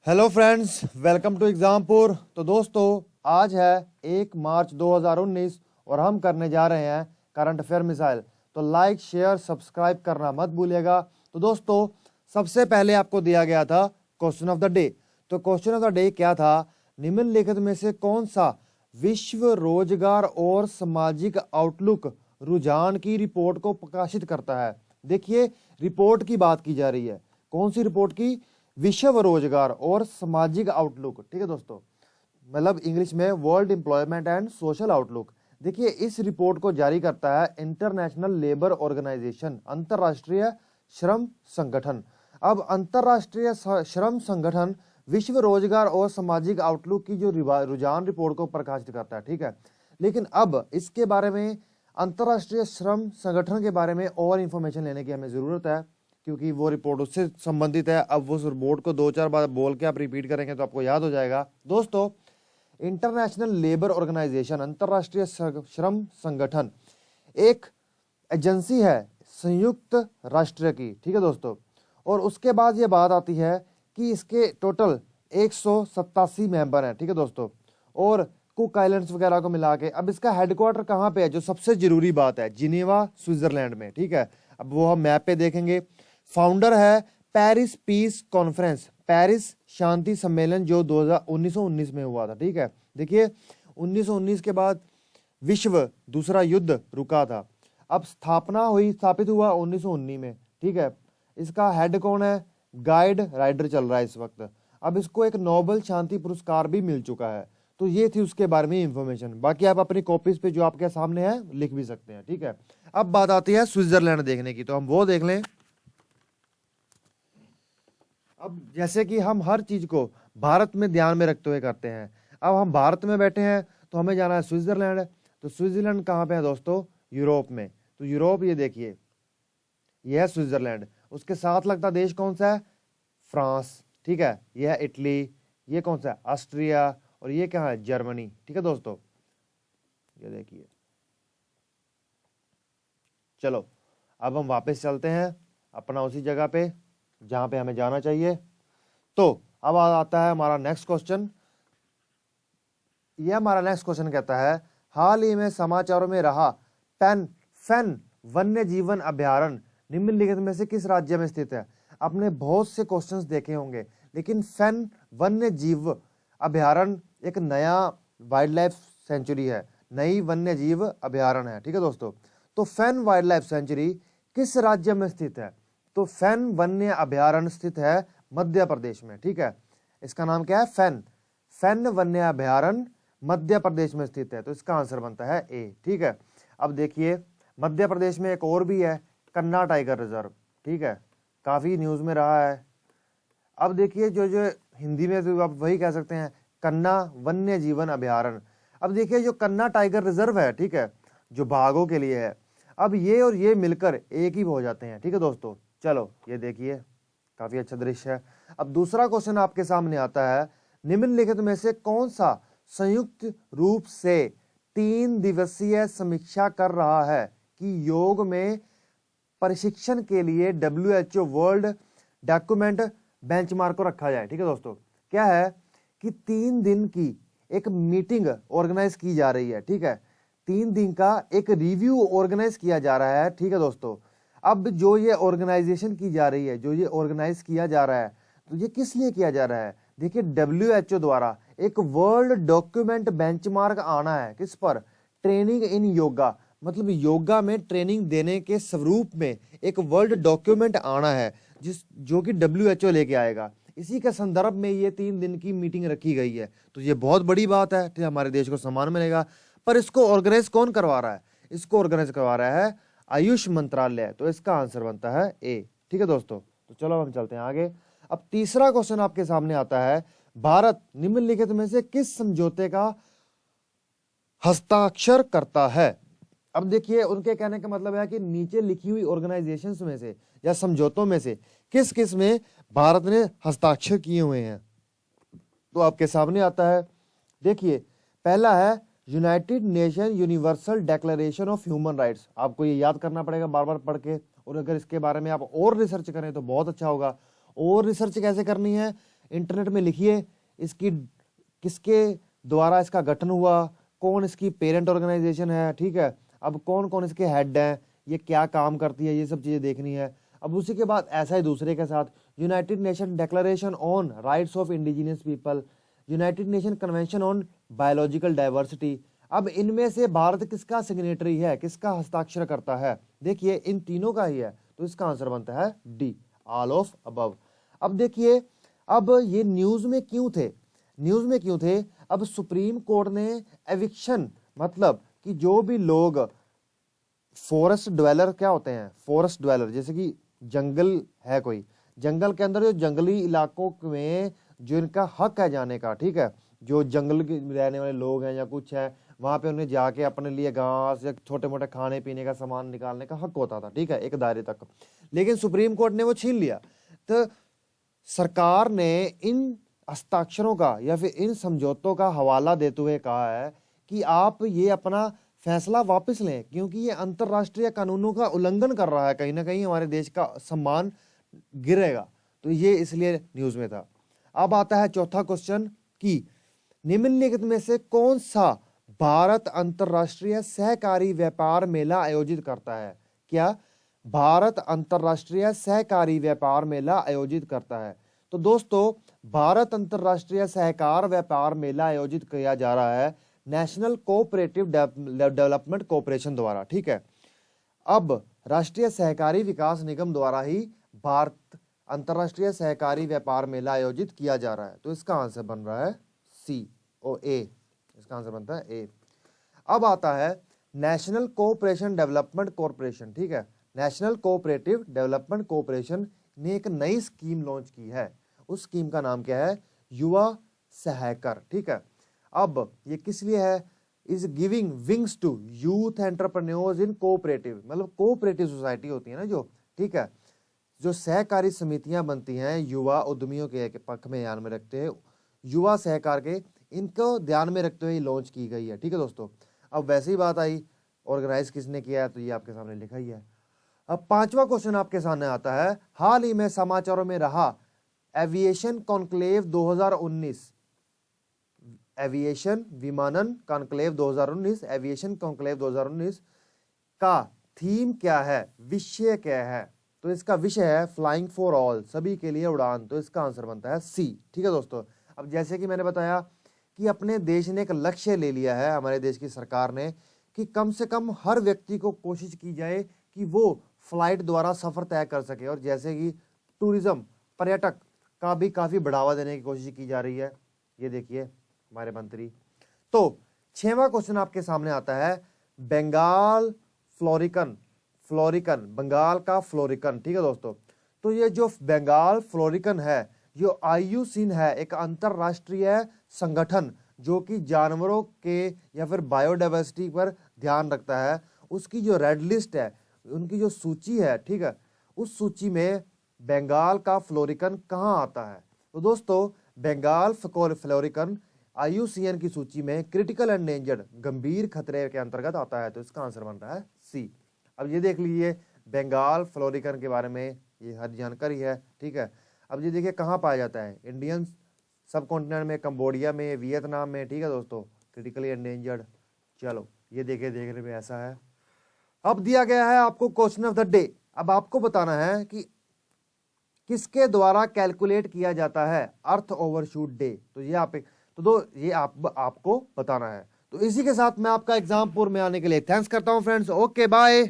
Hello friends, welcome to Exampur. तो दोस्तों, आज है 1 मार्च 2019 और हम करने जा रहे हैं करंट अफेयर मिसाइल। तो लाइक, शेयर, सब्सक्राइब करना मत भूलिएगा। तो दोस्तों, सबसे पहले आपको दिया गया था क्वेश्चन ऑफ द डे। तो क्वेश्चन ऑफ द डे क्या था? निम्नलिखित में से कौन सा विश्व रोजगार और सामाजिक आउटलुक रुझान की रिपोर्ट को प्रकाशित करता है? देखिए, रिपोर्ट की बात की जा रही है। कौन सी रिपोर्ट की? विश्व रोजगार और सामाजिक आउटलुक। ठीक है दोस्तों, मतलब इंग्लिश में world employment and social outlook. देखिए, इस रिपोर्ट को जारी करता है इंटरनेशनल लेबर ऑर्गेनाइजेशन, अंतरराष्ट्रीय श्रम संगठन। अब अंतरराष्ट्रीय श्रम संगठन विश्व रोजगार और सामाजिक आउटलुक की जो रुझान रिपोर्ट को प्रकाशित करता है। ठीक है, लेकिन अब इसके बारे में, अंतरराष्ट्रीय श्रम संगठन के बारे में और इंफॉर्मेशन लेने की हमें जरूरत है, क्योंकि वो रिपोर्ट उससे संबंधित है। अब उस रिपोर्ट को 2-4 बार बोल के आप रिपीट करेंगे तो आपको याद हो जाएगा। दोस्तों, इंटरनेशनल लेबर ऑर्गेनाइजेशन, अंतरराष्ट्रीय श्रम संगठन, एक एजेंसी है संयुक्त राष्ट्र की। ठीक है दोस्तों, और उसके बाद ये बात आती है कि इसके टोटल 187 मेंबर हैं। ठीक है दोस्तों, और कुक आइलैंड्स वगैरह को मिला के। अब इसका हेडक्वार्टर कहाँ पे है? जो सबसे जरूरी बात है, जिनेवा, स्विट्जरलैंड में। ठीक है, अब वो हम मैप पे देखेंगे। फाउंडर है पेरिस पीस कॉन्फ्रेंस, पेरिस शांति सम्मेलन, जो 1919 में हुआ था। ठीक है, देखिए 1919 के बाद विश्व दूसरा युद्ध रुका था। अब स्थापित हुआ 1919 में। ठीक है, इसका हेड कौन है? गाइड राइडर चल रहा है इस वक्त। अब इसको एक नोबेल शांति पुरस्कार भी मिल चुका है। तो ये थी उसके बारे में इंफॉर्मेशन। बाकी आप अपनी कॉपीज पे जो आपके सामने है लिख भी सकते हैं। ठीक है, अब बात आती है स्विट्जरलैंड देखने की, तो हम वो देख लें। अब जैसे कि हम हर चीज को भारत में ध्यान में रखते हुए करते हैं, अब हम भारत में बैठे हैं तो हमें जाना है स्विट्जरलैंड। तो स्विट्जरलैंड कहाँ पे है दोस्तों? यूरोप में। तो यूरोप, ये देखिए, ये है स्विट्जरलैंड। उसके साथ लगता देश कौन सा है? फ्रांस। ठीक है, ये है इटली। ये कौन सा है? ऑस्ट्रिया। और ये क्या है? जर्मनी। ठीक है दोस्तों, ये देखिए। चलो, अब हम वापस चलते हैं अपना उसी जगह पे जहां पे हमें जाना चाहिए। तो अब आता है हमारा नेक्स्ट क्वेश्चन। यह हमारा नेक्स्ट क्वेश्चन कहता है, हाल ही में समाचारों में रहा फेन वन्य जीवन अभ्यारण्य निम्नलिखित में से किस राज्य में स्थित है? आपने बहुत से क्वेश्चंस देखे होंगे, लेकिन फेन वन्य जीव अभ्यारण्य एक नया वाइल्ड लाइफ सेंचुरी है, नई वन्य जीव अभ्यारण्य है। ठीक है दोस्तों, तो फेन वाइल्ड लाइफ सेंचुरी किस राज्य में स्थित है? तो फेन वन्य अभ्यारण्य स्थित है मध्य प्रदेश में। ठीक है, इसका नाम क्या है? फेन वन्य अभ्यारण्य मध्य प्रदेश में स्थित है। तो इसका आंसर बनता है ए। ठीक है, अब देखिए, मध्य प्रदेश में एक और भी है, कन्ना टाइगर रिजर्व। ठीक है, काफी न्यूज में रहा है। अब देखिए, जो जो हिंदी में तो आप वही कह सकते हैं, कन्ना वन्य जीवन अभ्यारण्य। अब देखिए, जो कन्ना टाइगर रिजर्व है, ठीक है, जो बाघों के लिए है, अब ये और ये मिलकर एक ही हो जाते हैं। ठीक है दोस्तों, चलो ये देखिए, काफी अच्छा दृश्य है। अब दूसरा क्वेश्चन आपके सामने आता है, निम्नलिखित में से कौन सा संयुक्त रूप से 3 दिवसीय समीक्षा कर रहा है कि योग में प्रशिक्षण के लिए WHO वर्ल्ड डॉक्यूमेंट बेंचमार्क को रखा जाए? ठीक है दोस्तों, क्या है कि 3 दिन की एक मीटिंग ऑर्गेनाइज की जा रही है। ठीक है, 3 दिन का एक रिव्यू ऑर्गेनाइज किया जा रहा है। ठीक है दोस्तों, अब जो ये ऑर्गेनाइजेशन की जा रही है, जो ये ऑर्गेनाइज किया जा रहा है, तो ये किस लिए किया जा रहा है? देखिए, WHO द्वारा एक वर्ल्ड डॉक्यूमेंट बेंचमार्क आना है। किस पर? ट्रेनिंग इन योगा, मतलब योगा में ट्रेनिंग देने के स्वरूप में एक वर्ल्ड डॉक्यूमेंट आना है, जो कि WHO लेके आएगा। इसी के संदर्भ में ये 3 दिन की मीटिंग रखी गई है। तो ये बहुत बड़ी बात है, तो हमारे देश को सम्मान मिलेगा। पर इसको ऑर्गेनाइज कौन करवा रहा है? इसको ऑर्गेनाइज करवा रहा है आयुष मंत्रालय। तो इसका आंसर बनता है ए। ठीक है दोस्तों, तो चलो हम चलते हैं आगे। अब तीसरा क्वेश्चन आपके सामने आता है, भारत निम्नलिखित में से किस समझौते का हस्ताक्षर करता है? अब देखिए, उनके कहने का मतलब है कि नीचे लिखी हुई ऑर्गेनाइजेशंस में से या समझौतों में से किस किस में भारत ने हस्ताक्षर किए हुए हैं? तो आपके सामने आता है, देखिए, पहला है United nation universal declaration of human rights. आपको ये याद करना पड़ेगा बार बार पढ़ के, और अगर इसके बारे में आप और रिसर्च करें तो बहुत अच्छा होगा। और रिसर्च कैसे करनी है? इंटरनेट में लिखिए इसकी किसके द्वारा इसका गठन हुआ, कौन इसकी पेरेंट ऑर्गेनाइजेशन है, ठीक है। अब कौन कौन इसके हेड हैं, ये क्या काम करती है, ये सब चीजें देखनी है। अब उसी के बाद ऐसा ही दूसरे के साथ United nation declaration on rights of indigenous people, United nation convention on biological diversity. अब इनमें से भारत किसका सिग्नेटरी है, किसका हस्ताक्षर करता है? देखिए इन तीनों का ही है, तो इसका आंसर बनता है डी, ऑल ऑफ अबव। अब देखिए अब ये न्यूज में क्यों थे, न्यूज में क्यों थे? अब सुप्रीम कोर्ट ने एविक्शन, मतलब कि जो भी लोग फॉरेस्ट ड्वेलर, क्या होते हैं फॉरेस्ट ड्वेलर, जैसे कि जंगल है, कोई जंगल के अंदर जो जंगली इलाकों में जो इनका हक है जाने का, ठीक है, जो जंगल के रहने वाले लोग हैं या कुछ है, वहां पे उन्हें जाके अपने लिए घास या छोटे मोटे खाने पीने का सामान निकालने का हक होता था, ठीक है, एक दायरे तक। लेकिन सुप्रीम कोर्ट ने वो छीन लिया। तो सरकार ने इन हस्ताक्षरों का या फिर इन समझौतों का हवाला देते हुए कहा है कि आप ये अपना फैसला वापस लें, क्योंकि ये अंतरराष्ट्रीय कानूनों का उल्लंघन कर रहा है, कहीं ना कहीं हमारे देश का सम्मान गिरेगा। तो ये इसलिए न्यूज में था। अब आता है चौथा क्वेश्चन कि निम्नलिखित में से कौन सा भारत अंतरराष्ट्रीय सहकारी व्यापार मेला आयोजित करता है? क्या भारत अंतरराष्ट्रीय सहकारी व्यापार मेला आयोजित करता है? तो दोस्तों भारत अंतरराष्ट्रीय सहकार व्यापार मेला आयोजित किया जा रहा है नेशनल कोऑपरेटिव डेवलपमेंट कॉरपोरेशन द्वारा, ठीक है। अब राष्ट्रीय सहकारी विकास निगम द्वारा ही भारत अंतरराष्ट्रीय सहकारी व्यापार मेला आयोजित किया जा रहा है। तो इसका आंसर बन रहा है सी और ए, इसका आंसर बनता है ए। अब आता है नेशनल कोऑपरेशन डेवलपमेंट कॉरपोरेशन, ठीक है, नेशनल कोऑपरेटिव डेवलपमेंट कॉरपोरेशन ने एक नई स्कीम लॉन्च की है। उस स्कीम का नाम क्या है? युवा सहकर, ठीक है। अब ये किस लिए है? Is giving wings to youth entrepreneurs in cooperative, मतलब कोऑपरेटिव सोसाइटी होती है ना जो, ठीक है, जो सहकारी समितियां बनती हैं युवा उद्यमियों के पक्ष में ध्यान में रखते हैं, युवा सहकार के, इनको ध्यान में रखते हुए लॉन्च की गई है, ठीक है दोस्तों। अब वैसे ही बात आई ऑर्गेनाइज किसने किया है, तो ये आपके सामने लिखा ही है। अब पांचवा क्वेश्चन आपके सामने आता है, हाल ही में समाचारों में रहा एविएशन कॉन्क्लेव 2019, एविएशन विमानन कॉन्क्लेव 2019, एविएशन कॉन्क्लेव 2019 का थीम क्या है, विषय क्या है? तो इसका विषय है फ्लाइंग फॉर ऑल, सभी के लिए उड़ान। तो इसका आंसर बनता है सी, ठीक है दोस्तों। अब जैसे कि मैंने बताया कि अपने देश ने एक लक्ष्य ले लिया है, हमारे देश की सरकार ने, कि कम से कम हर व्यक्ति को कोशिश की जाए कि वो फ्लाइट द्वारा सफर तय कर सके। और जैसे कि टूरिज्म, पर्यटक का भी काफी बढ़ावा देने की कोशिश की जा रही है, ये देखिए हमारे मंत्री। तो छठवां क्वेश्चन आपके सामने आता है, बंगाल फ्लोरिकन, फ्लोरिकन बंगाल का फ्लोरिकन, ठीक है दोस्तों। तो ये जो बंगाल फ्लोरिकन है, जो आईयूसीएन है, एक अंतरराष्ट्रीय संगठन जो कि जानवरों के या फिर बायोडाइवर्सिटी पर ध्यान रखता है, उसकी जो रेड लिस्ट है, उनकी जो सूची है, ठीक है, उस सूची में बंगाल का फ्लोरिकन कहाँ आता है? तो दोस्तों बंगाल फ्लोरिकन आईयूसीएन की सूची में क्रिटिकल एंडेंजर्ड, गंभीर खतरे के अंतर्गत आता है। तो इसका आंसर बन रहा है सी। अब ये देख लीजिए बंगाल फ्लोरिकन के बारे में ये हर जानकारी है, ठीक है। अब ये देखिए कहाँ पाया जाता है, इंडियन सब कॉन्टिनेंट में, कंबोडिया में, वियतनाम में, ठीक है दोस्तों, क्रिटिकली एंडेंजर्ड। चलो ये देखिए, देखने में ऐसा है। अब दिया गया है आपको क्वेश्चन ऑफ द डे। अब आपको बताना है कि किसके द्वारा कैलकुलेट किया जाता है अर्थ ओवरशूट डे। तो ये ये आपको बताना है। तो इसी के साथ मैं आपका एग्जाम पूर्ण में आने के लिए थैंक्स करता हूं फ्रेंड्स। Okay bye.